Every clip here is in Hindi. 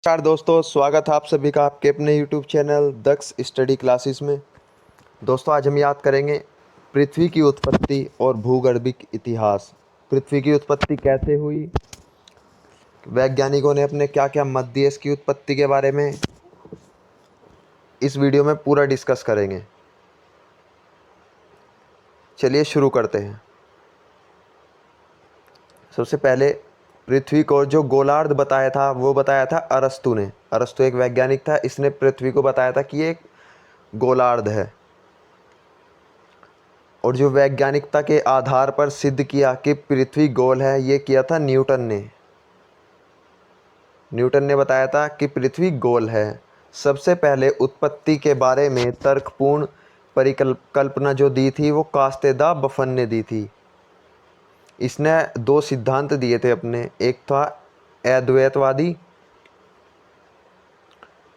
नमस्कार दोस्तों, स्वागत है आप सभी का आपके अपने YouTube चैनल दक्ष स्टडी क्लासेस में। दोस्तों, आज हम याद करेंगे पृथ्वी की उत्पत्ति और भूगर्भिक इतिहास। पृथ्वी की उत्पत्ति कैसे हुई, वैज्ञानिकों ने अपने क्या क्या मत दिए इसकी उत्पत्ति के बारे में इस वीडियो में पूरा डिस्कस करेंगे। चलिए शुरू करते हैं। सबसे पहले पृथ्वी को जो गोलार्ध बताया था वो बताया था अरस्तु ने। अरस्तु एक वैज्ञानिक था, इसने पृथ्वी को बताया था कि ये एक गोलार्ध है। और जो वैज्ञानिकता के आधार पर सिद्ध किया कि पृथ्वी गोल है, ये किया था न्यूटन ने। न्यूटन ने बताया था कि पृथ्वी गोल है। सबसे पहले उत्पत्ति के बारे में तर्कपूर्ण परिकल्पना जो दी थी वो कास्ते दा बफन ने दी थी। इसने दो सिद्धांत दिए थे अपने, एक था अद्वैतवादी,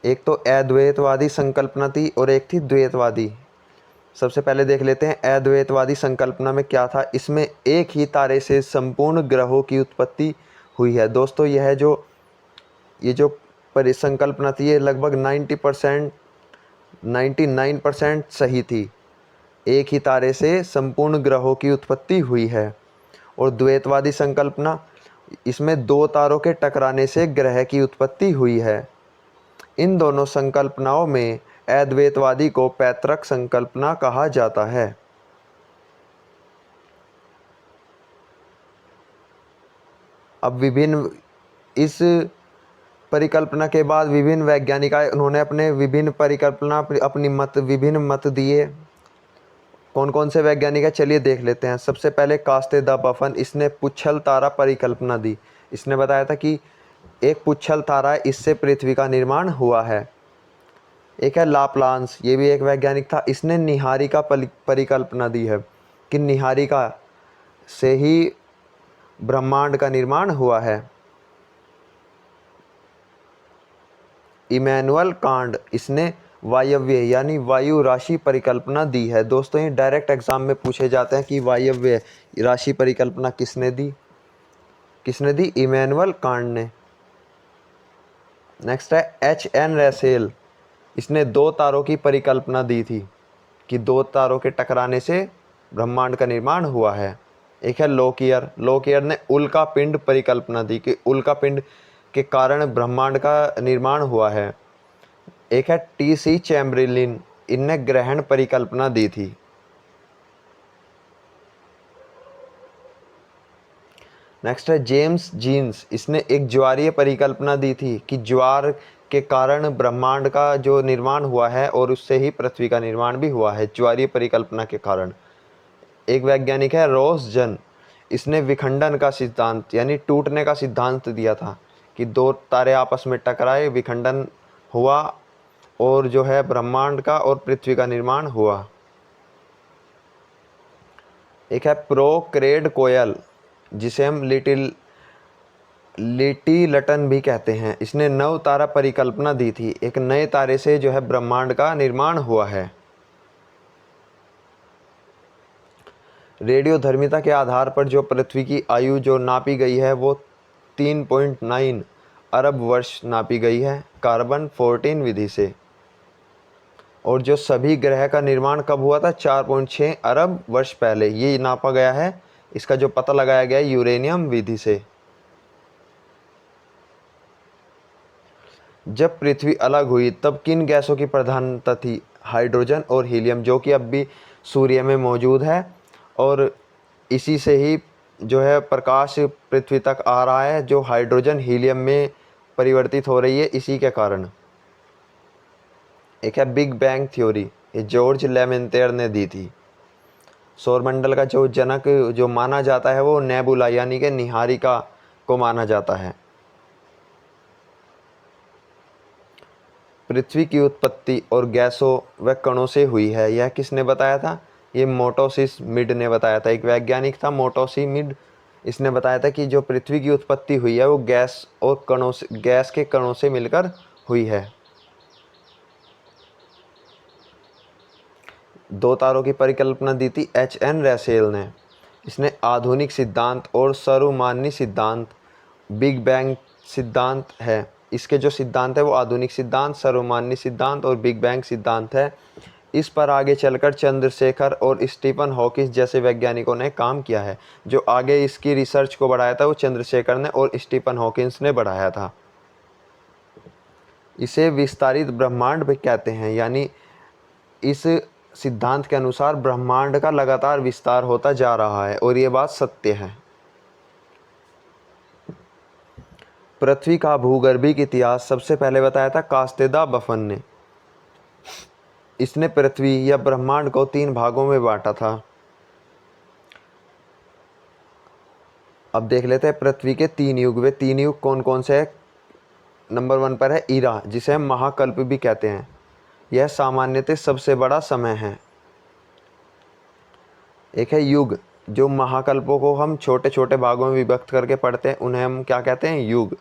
एक तो अद्वैतवादी संकल्पना थी और एक थी द्वैतवादी। सबसे पहले देख लेते हैं अद्वैतवादी संकल्पना में क्या था। इसमें एक ही तारे से संपूर्ण ग्रहों की उत्पत्ति हुई है। दोस्तों, ये जो परिसंकल्पना थी ये लगभग 99% सही थी। एक ही तारे से संपूर्ण ग्रहों की उत्पत्ति हुई है। और द्वैतवादी संकल्पना, इसमें दो तारों के टकराने से ग्रह की उत्पत्ति हुई है। इन दोनों संकल्पनाओं में अद्वैतवादी को पैतृक संकल्पना कहा जाता है। अब इस परिकल्पना के बाद विभिन्न वैज्ञानिक आए, उन्होंने अपने विभिन्न मत दिए। कौन कौन से वैज्ञानिक है चलिए देख लेते हैं। सबसे पहले कास्ते द बफन, इसने पुच्छल तारा परिकल्पना दी। इसने बताया था कि एक पुच्छल तारा है, इससे पृथ्वी का निर्माण हुआ है। एक है लाप्लांस, ये भी एक वैज्ञानिक था, इसने निहारिका परिकल्पना दी है कि निहारिका से ही ब्रह्मांड का निर्माण हुआ है। इमैनुअल कांट, इसने वायव्य यानी वायु राशि परिकल्पना दी है। दोस्तों, ये डायरेक्ट एग्जाम में पूछे जाते हैं कि वायव्य राशि परिकल्पना किसने दी? इमैनुअल कांट ने। नेक्स्ट है H.N. रसेल, इसने दो तारों की परिकल्पना दी थी कि दो तारों के टकराने से ब्रह्मांड का निर्माण हुआ है। एक है लोकियर ने उल्का पिंड परिकल्पना दी कि उल्का पिंड के कारण ब्रह्मांड का निर्माण हुआ है। एक है T.C. चैम्बरलिन, इनने ग्रहण परिकल्पना दी थी। नेक्स्ट है जेम्स जीन्स, इसने एक ज्वारीय परिकल्पना दी थी कि ज्वार के कारण ब्रह्मांड का जो निर्माण हुआ है और उससे ही पृथ्वी का निर्माण भी हुआ है, ज्वारीय परिकल्पना के कारण। एक वैज्ञानिक है रोसजन, इसने विखंडन का सिद्धांत यानी टूटने का सिद्धांत दिया था कि दो तारे आपस में टकराए, विखंडन हुआ और जो है ब्रह्मांड का और पृथ्वी का निर्माण हुआ। एक है प्रोक्रेड कोयल, जिसे हम लिटी लटन भी कहते हैं, इसने नव तारा परिकल्पना दी थी। एक नए तारे से जो है ब्रह्मांड का निर्माण हुआ है। रेडियोधर्मिता के आधार पर जो पृथ्वी की आयु जो नापी गई है वो 3.9 अरब वर्ष नापी गई है कार्बन 14 विधि से। और जो सभी ग्रह का निर्माण कब हुआ था? 4.6 अरब वर्ष पहले ये नापा गया है। इसका जो पता लगाया गया है यूरेनियम विधि से। जब पृथ्वी अलग हुई तब किन गैसों की प्रधानता थी? हाइड्रोजन और हीलियम, जो कि अब भी सूर्य में मौजूद है और इसी से ही जो है प्रकाश पृथ्वी तक आ रहा है, जो हाइड्रोजन हीलियम में परिवर्तित हो रही है इसी के कारण। एक है बिग बैंग थ्योरी, ये जॉर्ज लेमेंतेर ने दी थी। सौरमंडल का जो जनक जो माना जाता है वो नेबुला यानी कि निहारिका को माना जाता है। पृथ्वी की उत्पत्ति और गैसों व कणों से हुई है, यह किसने बताया था? ये मोटोसिस मिड ने बताया था। एक वैज्ञानिक था मोटोसी मिड, इसने बताया था कि जो पृथ्वी की उत्पत्ति हुई है वो गैस के कणों से मिलकर हुई है। दो तारों की परिकल्पना दी थी H.N. रसेल ने। इसने आधुनिक सिद्धांत और सर्वमान्य सिद्धांत बिग बैंग सिद्धांत है, इसके जो सिद्धांत है वो आधुनिक सिद्धांत, सर्वमान्य सिद्धांत और बिग बैंग सिद्धांत है। इस पर आगे चलकर चंद्रशेखर और स्टीफन हॉकिंस जैसे वैज्ञानिकों ने काम किया है। जो आगे इसकी रिसर्च को बढ़ाया था वो चंद्रशेखर ने और स्टीफन हॉकिंस ने बढ़ाया था। इसे विस्तारित ब्रह्मांड भी कहते हैं, यानी इस सिद्धांत के अनुसार ब्रह्मांड का लगातार विस्तार होता जा रहा है और ये बात सत्य है। पृथ्वी का भूगर्भिक इतिहास सबसे पहले बताया था कास्तेदा बफन ने। इसने पृथ्वी या ब्रह्मांड को 3 भागों में बांटा था। अब देख लेते हैं पृथ्वी के 3 युग। वे 3 युग कौन कौन से हैं? नंबर 1 पर है ईरा, जिसे हम महाकल्प भी कहते हैं। यह सामान्यतः सबसे बड़ा समय है। एक है युग, जो महाकल्पों को हम छोटे छोटे भागों में विभक्त करके पढ़ते हैं, उन्हें हम क्या कहते हैं? युग।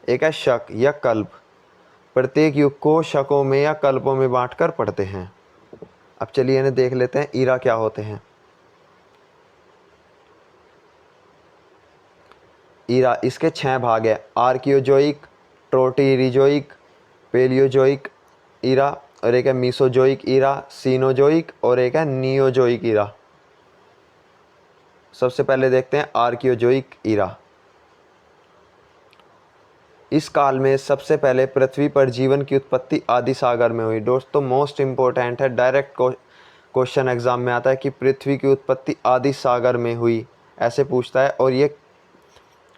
एक है शक या कल्प, प्रत्येक युग को शकों में या कल्पों में बांटकर पढ़ते हैं। अब चलिए इन्हें देख लेते हैं, ईरा क्या होते हैं। ईरा, इसके 6 भाग है। आर्कियोजोइक, ट्रोटीरिजोइक, पेलियोजोइक ईरा, और एक है मीसोजोइक ईरा, सीनोजोइक और एक है नियोजोइक ईरा। सबसे पहले देखते हैं आर्कियोजोइक ईरा। इस काल में सबसे पहले पृथ्वी पर जीवन की उत्पत्ति आदि सागर में हुई। दोस्तों मोस्ट इम्पोर्टेंट है, डायरेक्ट क्वेश्चन एग्जाम में आता है कि पृथ्वी की उत्पत्ति आदि सागर में हुई, ऐसे पूछता है। और ये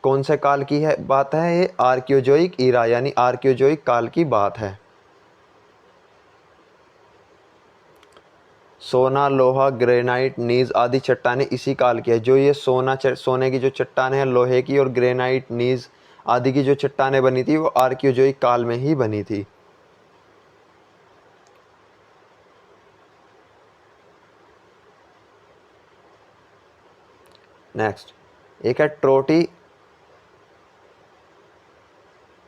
कौन से काल की है बात है? ये आर्कियोजोइक ईरा यानी आर्कियोजोइक काल की बात है। सोना, लोहा, ग्रेनाइट, नीज आदि चट्टानें इसी काल की है। जो ये सोने की जो चट्टानें हैं, लोहे की और ग्रेनाइट, नीज आदि की जो चट्टानें बनी थी वो आर्कियोजोइक काल में ही बनी थी। नेक्स्ट एक है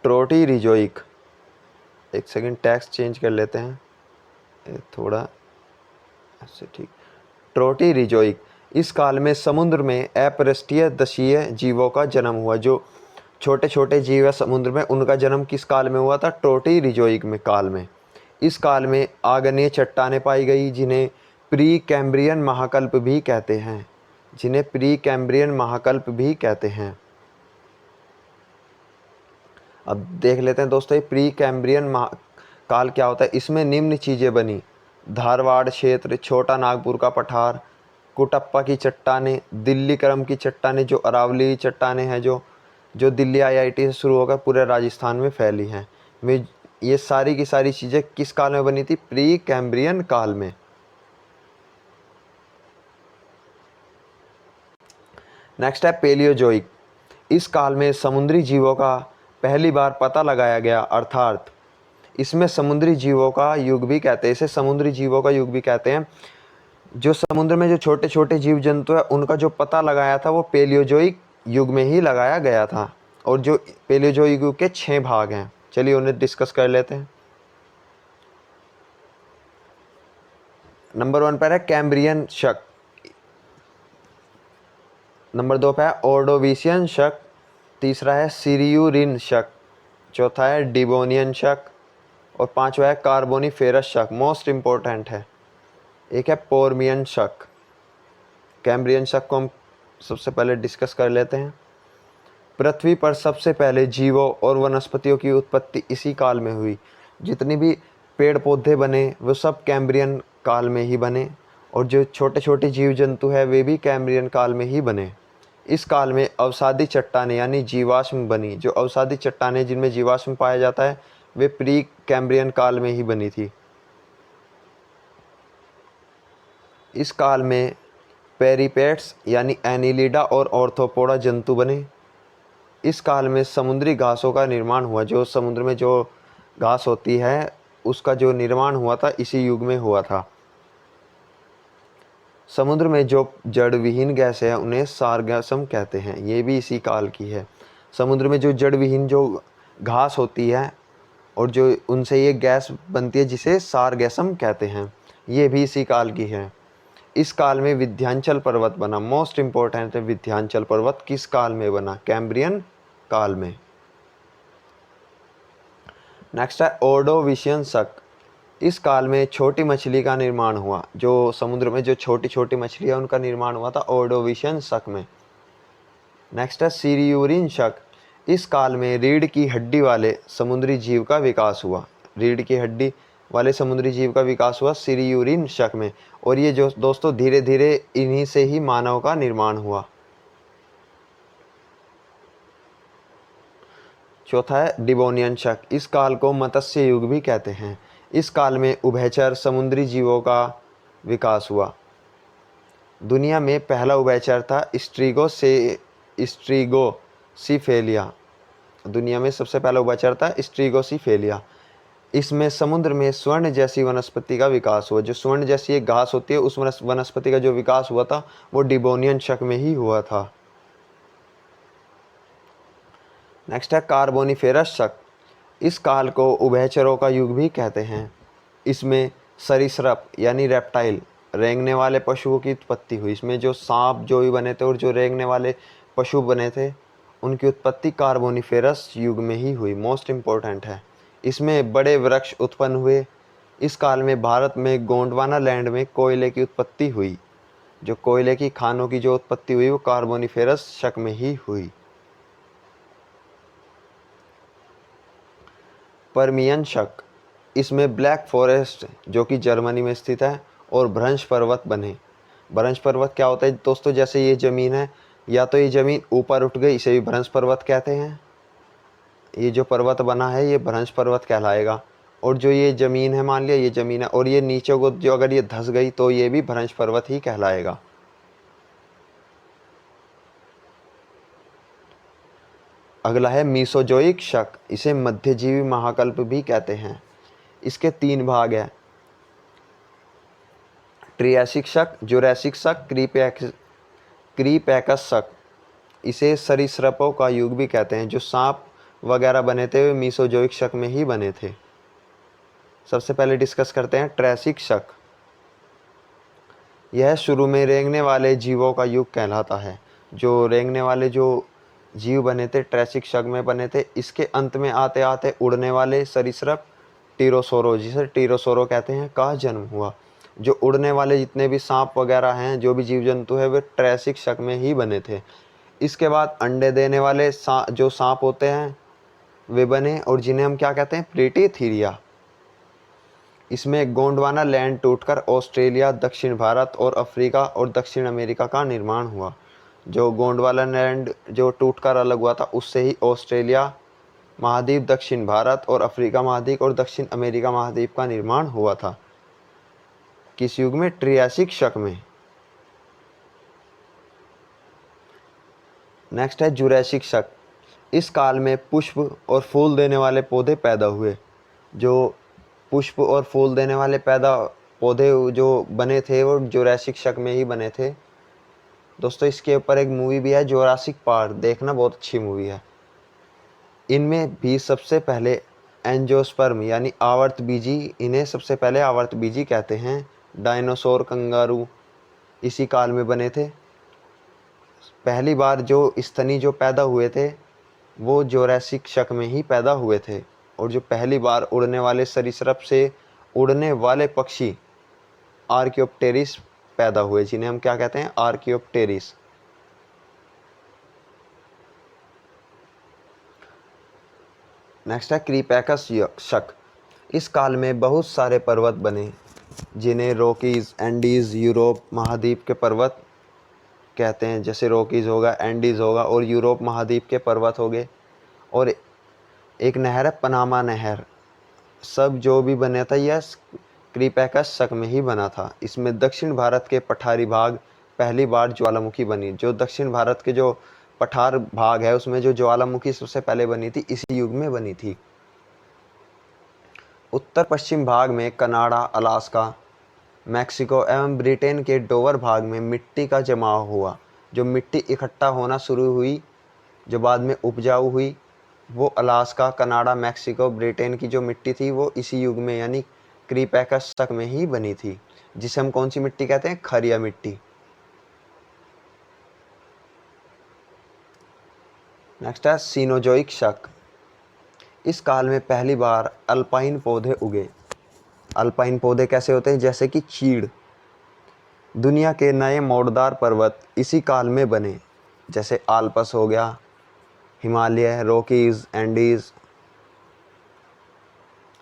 ट्रोटीरिजोइक। एक सेकंड, टेक्स्ट चेंज कर लेते हैं थोड़ा ऐसे, ठीक। ट्रोटीरिजोइक, इस काल में समुद्र में अपृष्ठीय दशीय जीवों का जन्म हुआ। जो छोटे छोटे जीव है समुद्र में, उनका जन्म किस काल में हुआ था? ट्रोटीरिजोइक में काल में। इस काल में आग्नेय चट्टानें पाई गई, जिन्हें प्री कैम्ब्रियन महाकल्प भी कहते हैं। जिन्हें प्री कैम्ब्रियन महाकल्प भी कहते हैं। अब देख लेते हैं दोस्तों ये प्री कैम्ब्रियन काल क्या होता है। इसमें निम्न चीज़ें बनी: धारवाड़ क्षेत्र, छोटा नागपुर का पठार, कुटप्पा की चट्टानें, दिल्ली क्रम की चट्टानें, जो अरावली चट्टानें हैं जो दिल्ली आईआईटी से शुरू होकर पूरे राजस्थान में फैली हैं। वे ये सारी की सारी चीज़ें किस काल में बनी थी? प्री कैम्ब्रियन काल में। नेक्स्ट है पेलियोजोइक। इस काल में समुद्री जीवों का पहली बार पता लगाया गया, अर्थात इसमें समुद्री जीवों का युग भी कहते हैं। इसे समुद्री जीवों का युग भी कहते हैं। जो समुद्र में जो छोटे छोटे जीव जंतु है उनका जो पता लगाया था वो पेलियोजोइक युग में ही लगाया गया था। और जो पेलियोजोइक युग के 6 भाग हैं, चलिए उन्हें डिस्कस कर लेते हैं। नंबर 1 पर है कैम्ब्रियन शक, नंबर 2 पे है ऑर्डोविशियन शक, तीसरा है सिरियुरिन शक, चौथा है डिबोनियन शक और 5वां है कार्बोनिफेरस शक। मोस्ट इम्पोर्टेंट है। एक है पोर्मियन शक। कैम्ब्रियन शक को हम सबसे पहले डिस्कस कर लेते हैं। पृथ्वी पर सबसे पहले जीवों और वनस्पतियों की उत्पत्ति इसी काल में हुई। जितनी भी पेड़ पौधे बने वो सब कैम्ब्रियन काल में ही बने, और जो छोटे छोटे जीव जंतु है वे भी कैम्ब्रियन काल में ही बने। इस काल में अवसादी चट्टानें यानी जीवाश्म बनी। जो अवसादी चट्टानें जिनमें जीवाश्म पाया जाता है वे प्री कैम्ब्रियन काल में ही बनी थी। इस काल में पेरिपेट्स यानी एनिलिडा और ऑर्थोपोडा जंतु बने। इस काल में समुद्री घासों का निर्माण हुआ। जो समुद्र में जो घास होती है उसका जो निर्माण हुआ था इसी युग में हुआ था। समुद्र में जो जड़ विहीन गैस है उन्हें सारगैसम कहते हैं, ये भी इसी काल की है। समुद्र में जो जड़ विहीन जो घास होती है और जो उनसे ये गैस बनती है जिसे सारगैसम कहते हैं, ये भी इसी काल की है। इस काल में विंध्याचल पर्वत बना। मोस्ट इम्पोर्टेंट है, विंध्याचल पर्वत किस काल में बना? कैम्ब्रियन काल में। नेक्स्ट है ओर्डोविशियन शक। इस काल में छोटी मछली का निर्माण हुआ, जो समुद्र में जो छोटी छोटी मछलियाँ उनका निर्माण हुआ था ओर्डोविशियन शक में। नेक्स्ट है सिल्यूरिन शक। इस काल में रीढ़ की हड्डी वाले समुद्री जीव का विकास हुआ, रीढ़ की हड्डी वाले समुद्री जीव का विकास हुआ सिल्यूरिन शक में। और ये जो दोस्तों धीरे धीरे इन्हीं से ही मानव का निर्माण हुआ। चौथा है डिवोनियन शक। इस काल को मत्स्य युग भी कहते हैं। इस काल में उभयचर समुद्री जीवों का विकास हुआ। दुनिया में पहला उभयचर था स्ट्रिगोसीफेलिया। दुनिया में सबसे पहला उभयचर था स्ट्रिगोसीफेलिया। इसमें समुद्र में स्वर्ण जैसी वनस्पति का विकास हुआ। जो स्वर्ण जैसी एक घास होती है उस वनस्पति का जो विकास हुआ था वो डिवोनियन शक में ही हुआ था। नेक्स्ट है कार्बोनिफेरस शक। इस काल को उभयचरों का युग भी कहते हैं। इसमें सरीसृप यानी रेप्टाइल रेंगने वाले पशुओं की उत्पत्ति हुई। इसमें जो सांप जो भी बने थे और जो रेंगने वाले पशु बने थे उनकी उत्पत्ति कार्बोनिफेरस युग में ही हुई। मोस्ट इम्पोर्टेंट है। इसमें बड़े वृक्ष उत्पन्न हुए। इस काल में भारत में गोंडवाना लैंड में कोयले की उत्पत्ति हुई। जो कोयले की खानों की जो उत्पत्ति हुई वो कार्बोनिफेरस शक में ही हुई। परमियन शक। इसमें ब्लैक फॉरेस्ट जो कि जर्मनी में स्थित है और भ्रंश पर्वत बने। भ्रंश पर्वत क्या होता है दोस्तों, जैसे ये ज़मीन है या तो ये ज़मीन ऊपर उठ गई इसे भी भ्रंश पर्वत कहते हैं। ये जो पर्वत बना है ये भ्रंश पर्वत कहलाएगा। और जो ये ज़मीन है मान लिया ये ज़मीन है और ये नीचे को जो अगर ये धंस गई तो ये भी भ्रंश पर्वत ही कहलाएगा। अगला है मीसोजोइक शक। इसे मध्यजीवी महाकल्प भी कहते हैं। इसके 3 भाग हैं, ट्रियासिक शक, जुरैसिक शक, क्रीपैकस शक। इसे सरीसृपों का युग भी कहते हैं। जो सांप वगैरह बने थे वे मीसोजोइक शक में ही बने थे। सबसे पहले डिस्कस करते हैं ट्रैसिक शक। यह शुरू में रेंगने वाले जीवों का युग कहलाता है। जो रेंगने वाले जो जीव बने थे ट्रैसिक शक में बने थे। इसके अंत में आते आते उड़ने वाले सरीसृप टीरोसोरो, जिसे टीरोसोरो कहते हैं, का जन्म हुआ। जो उड़ने वाले जितने भी सांप वगैरह हैं जो भी जीव जंतु है वे ट्रैसिक शक में ही बने थे। इसके बाद अंडे देने वाले जो सांप होते हैं वे बने और जिन्हें हम क्या कहते हैं, प्लेटीथीरिया। इसमें गोंडवाना लैंड टूटकर ऑस्ट्रेलिया, दक्षिण भारत और अफ्रीका और दक्षिण अमेरिका का निर्माण हुआ। जो गोंडवाना लैंड जो टूटकर अलग हुआ था उससे ही ऑस्ट्रेलिया महाद्वीप, दक्षिण भारत और अफ्रीका महाद्वीप और दक्षिण अमेरिका महाद्वीप का निर्माण हुआ था। किस युग में? ट्रियासिक शक में। नेक्स्ट है जुरैसिक शक। इस काल में पुष्प और फूल देने वाले पौधे पैदा हुए। जो पुष्प और फूल देने वाले पौधे जो बने थे वो जुरैसिक शक में ही बने थे। दोस्तों इसके ऊपर एक मूवी भी है जुरासिक पार्क, देखना, बहुत अच्छी मूवी है। इनमें भी सबसे पहले एंजियोस्पर्म यानी आवर्तबीजी, इन्हें सबसे पहले आवर्तबीजी कहते हैं। डायनासोर, कंगारू इसी काल में बने थे। पहली बार जो स्तनी जो पैदा हुए थे वो जुरासिक शक में ही पैदा हुए थे। और जो पहली बार उड़ने वाले सरीसृप से उड़ने वाले पक्षी आर्कियोप्टेरिस पैदा हुए, जिन्हें हम क्या कहते हैं, आर्कियोप्टेरिस। नेक्स्ट है क्रीपैकस शक। इस काल में बहुत सारे पर्वत बने जिन्हें रॉकीज, एंडीज, यूरोप महाद्वीप के पर्वत कहते हैं। जैसे रॉकीज होगा, एंडीज होगा और यूरोप महाद्वीप के पर्वत हो गए। और एक नहर है पनामा नहर। सब जो भी बना था यह क्रीपैकस शक में ही बना था। इसमें दक्षिण भारत के पठारी भाग पहली बार ज्वालामुखी बनी। जो दक्षिण भारत के जो पठार भाग है उसमें जो ज्वालामुखी सबसे पहले बनी थी इसी युग में बनी थी। उत्तर पश्चिम भाग में कनाडा, अलास्का, मैक्सिको एवं ब्रिटेन के डोवर भाग में मिट्टी का जमाव हुआ। जो मिट्टी इकट्ठा होना शुरू हुई जो बाद में उपजाऊ हुई वो अलास्का, कनाडा, मैक्सिको, ब्रिटेन की जो मिट्टी थी वो इसी युग में यानी क्रीपैकस शक में ही बनी थी, जिसे हम कौन सी मिट्टी कहते हैं, खरिया मिट्टी। नेक्स्ट है सीनोजोइक शक। इस काल में पहली बार अल्पाइन पौधे उगे। अल्पाइन पौधे कैसे होते हैं? जैसे कि चीड़। दुनिया के नए मौड़दार पर्वत इसी काल में बने, जैसे आल्पस हो गया, हिमालय, रॉकीज, एंडीज।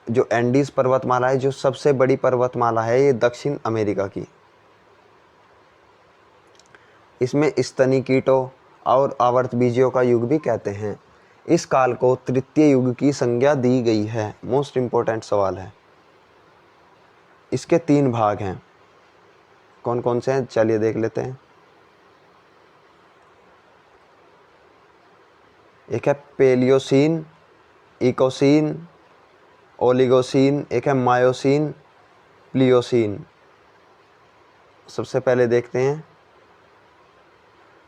जो एंडीज पर्वतमाला है, जो सबसे बड़ी पर्वतमाला है, ये दक्षिण अमेरिका की। इसमें स्तनी कीटों और आवर्तबीजियों का युग भी कहते हैं। इस काल को तृतीय युग की संज्ञा दी गई है। मोस्ट इंपॉर्टेंट सवाल है। इसके 3 भाग हैं। कौन कौन से हैं? चलिए देख लेते हैं। एक है पेलियोसीन, इकोसीन, ओलिगोसीन, एक है मायोसीन, प्लियोसीन। सबसे पहले देखते हैं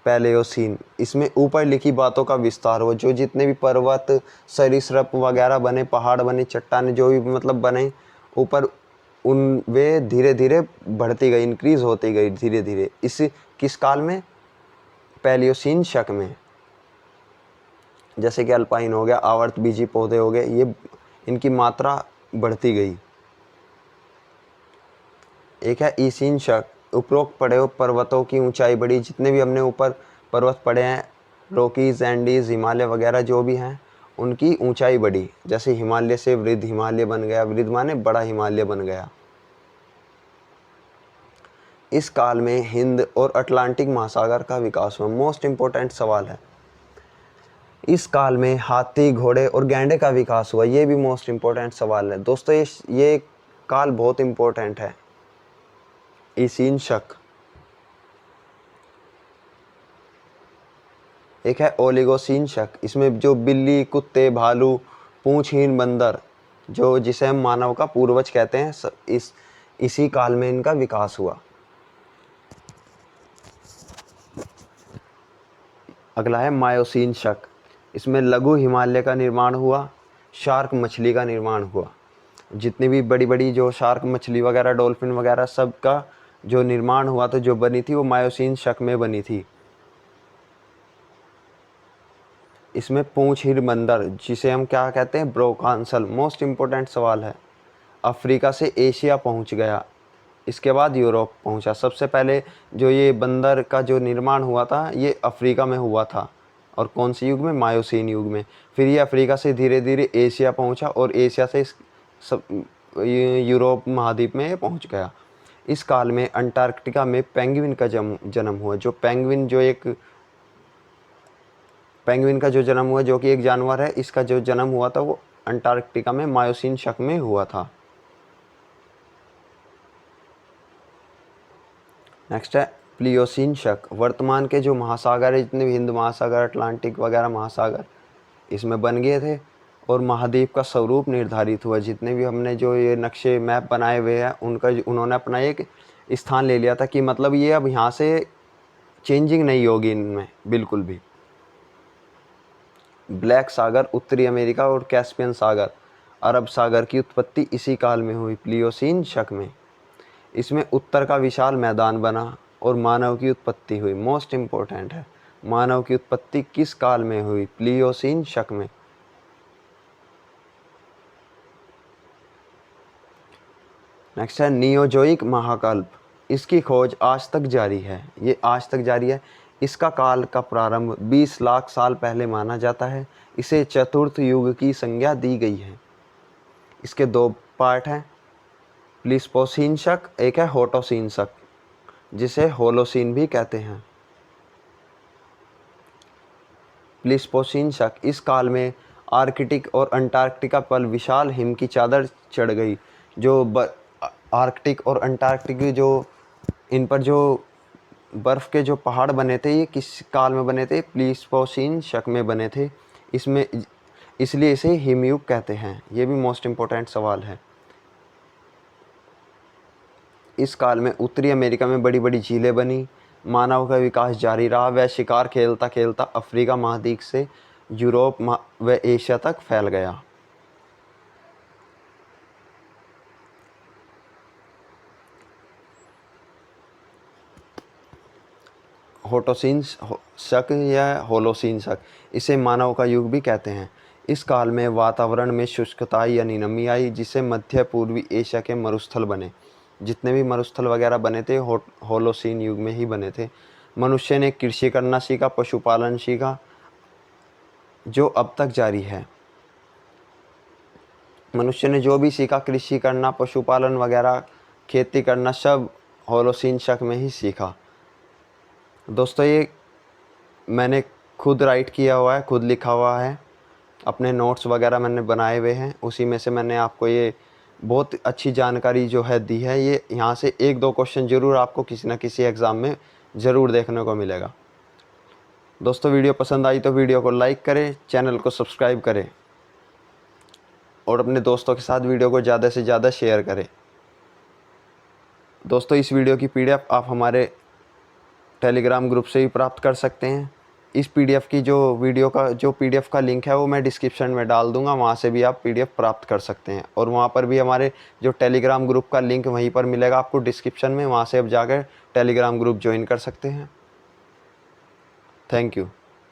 पैलेयोसीन। इसमें ऊपर लिखी बातों का विस्तार हुआ। जो जितने भी पर्वत, सरीसृप वगैरह बने, पहाड़ बने, चट्टानें जो भी मतलब बने ऊपर, उन वे धीरे धीरे बढ़ती गई, इंक्रीज होती गई धीरे धीरे। इस किस काल में? पैलियोसीन शक में। जैसे कि अल्पाइन हो गया, आवर्तबीजी पौधे हो गए, ये इनकी मात्रा बढ़ती गई। एक है ईसीन शक। उपरोक्त पड़े हुए पर्वतों की ऊंचाई बढ़ी। जितने भी हमने ऊपर पर्वत पड़े हैं, रॉकीज, एंडीज, हिमालय वगैरह जो भी हैं, उनकी ऊंचाई बढ़ी। जैसे हिमालय से वृद्ध हिमालय बन गया। वृद्ध माने बड़ा हिमालय बन गया। इस काल में हिंद और अटलांटिक महासागर का विकास हुआ। मोस्ट इंपॉर्टेंट सवाल है। इस काल में हाथी, घोड़े और गैंडे का विकास हुआ। ये भी मोस्ट इंपॉर्टेंट सवाल है दोस्तों। ये काल बहुत इंपॉर्टेंट है। ईसीन शक। एक है ओलिगोसीन शक। इसमें जो बिल्ली, कुत्ते, भालू, पूंछहीन बंदर, जो जिसे हम मानव का पूर्वज कहते हैं, इसी काल में इनका विकास हुआ। अगला है मायोसीन शक। इसमें लघु हिमालय का निर्माण हुआ। शार्क मछली का निर्माण हुआ। जितनी भी बड़ी बड़ी जो शार्क मछली वगैरह, डॉल्फिन वगैरह, सब का जो निर्माण हुआ, तो जो बनी थी वो मायोसीन शक में बनी थी। इसमें पूंछहीन बंदर, जिसे हम क्या कहते हैं? ब्रोकांसल। मोस्ट इंपॉर्टेंट सवाल है। अफ्रीका से एशिया पहुंच गया, इसके बाद यूरोप पहुंचा। सबसे पहले जो ये बंदर का जो निर्माण हुआ था, ये अफ्रीका में हुआ था। और कौन से युग में? मायोसीन युग में। फिर ये अफ्रीका से धीरे धीरे एशिया पहुंचा और एशिया से यूरोप महाद्वीप में पहुंच गया। इस काल में अंटार्कटिका में पेंगुइन का जन्म हुआ। जो पेंगुइन का जो जन्म हुआ, जो कि एक जानवर है, इसका जो जन्म हुआ था वो अंटार्कटिका में मायोसीन शक में हुआ था। नेक्स्ट है प्लियोसीन शक। वर्तमान के जो महासागर है, जितने भी हिंद महासागर, अटलांटिक वगैरह महासागर, इसमें बन गए थे और महाद्वीप का स्वरूप निर्धारित हुआ। जितने भी हमने जो ये नक्शे मैप बनाए हुए हैं, उन्होंने अपना एक स्थान ले लिया था कि मतलब ये अब यहाँ से चेंजिंग नहीं होगी इनमें बिल्कुल भी। ब्लैक सागर उत्तरी अमेरिका और कैस्पियन सागर अरब सागर की उत्पत्ति इसी काल में हुई, प्लियोसीन शक में। इसमें उत्तर का विशाल मैदान बना और मानव की उत्पत्ति हुई। मोस्ट इंपॉर्टेंट है। मानव की उत्पत्ति किस काल में हुई? प्लियोसीन शक में। नेक्स्ट है नियोजोइक महाकल्प। इसकी खोज आज तक जारी है। ये आज तक जारी है। इसका काल का प्रारंभ 20 लाख साल पहले माना जाता है। इसे चतुर्थ युग की संज्ञा दी गई है। इसके 2 पार्ट हैं। प्लीस्टोसीन शक, एक है होटोसीन शक, जिसे होलोसीन भी कहते हैं। प्लीस्टोसीन शक। इस काल में आर्कटिक और अंटार्कटिका पर विशाल हिम की चादर चढ़ गई। जो आर्कटिक और अंटार्कटिक जो इन पर जो बर्फ़ के जो पहाड़ बने थे, ये किस काल में बने थे? प्लीस्टोसीन शक में बने थे। इसमें इसलिए इसे हिमयुग कहते हैं। ये भी मोस्ट इम्पोर्टेंट सवाल है। इस काल में उत्तरी अमेरिका में बड़ी बड़ी झीलें बनी। मानव का विकास जारी रहा। वह शिकार खेलता खेलता अफ्रीका महाद्वीप से यूरोप व एशिया तक फैल गया। होटोसीन शक या होलोसीन शक, इसे मानव का युग भी कहते हैं। इस काल में वातावरण में शुष्कता यानी नमी आई, जिससे मध्य पूर्वी एशिया के मरुस्थल बने। जितने भी मरुस्थल वगैरह बने थे होलोसीन युग में ही बने थे। मनुष्य ने कृषि करना सीखा, पशुपालन सीखा, जो अब तक जारी है। मनुष्य ने जो भी सीखा, कृषि करना, पशुपालन वगैरह, खेती करना, सब होलोसीन शक में ही सीखा। दोस्तों ये मैंने खुद राइट किया हुआ है, खुद लिखा हुआ है, अपने नोट्स वगैरह मैंने बनाए हुए हैं, उसी में से मैंने आपको ये बहुत अच्छी जानकारी जो है दी है। ये यहाँ से 1-2 क्वेश्चन ज़रूर आपको किसी न किसी एग्ज़ाम में ज़रूर देखने को मिलेगा। दोस्तों वीडियो पसंद आई तो वीडियो को लाइक करें, चैनल को सब्सक्राइब करें और अपने दोस्तों के साथ वीडियो को ज़्यादा से ज़्यादा शेयर करें। दोस्तों इस वीडियो की PDF आप हमारे टेलीग्राम ग्रुप से भी प्राप्त कर सकते हैं। इस PDF की जो PDF का लिंक है वो मैं डिस्क्रिप्शन में डाल दूंगा, वहाँ से भी आप PDF प्राप्त कर सकते हैं। और वहाँ पर भी हमारे जो टेलीग्राम ग्रुप का लिंक वहीं पर मिलेगा आपको डिस्क्रिप्शन में, वहाँ से आप जाकर टेलीग्राम ग्रुप ज्वाइन कर सकते हैं। Thank you.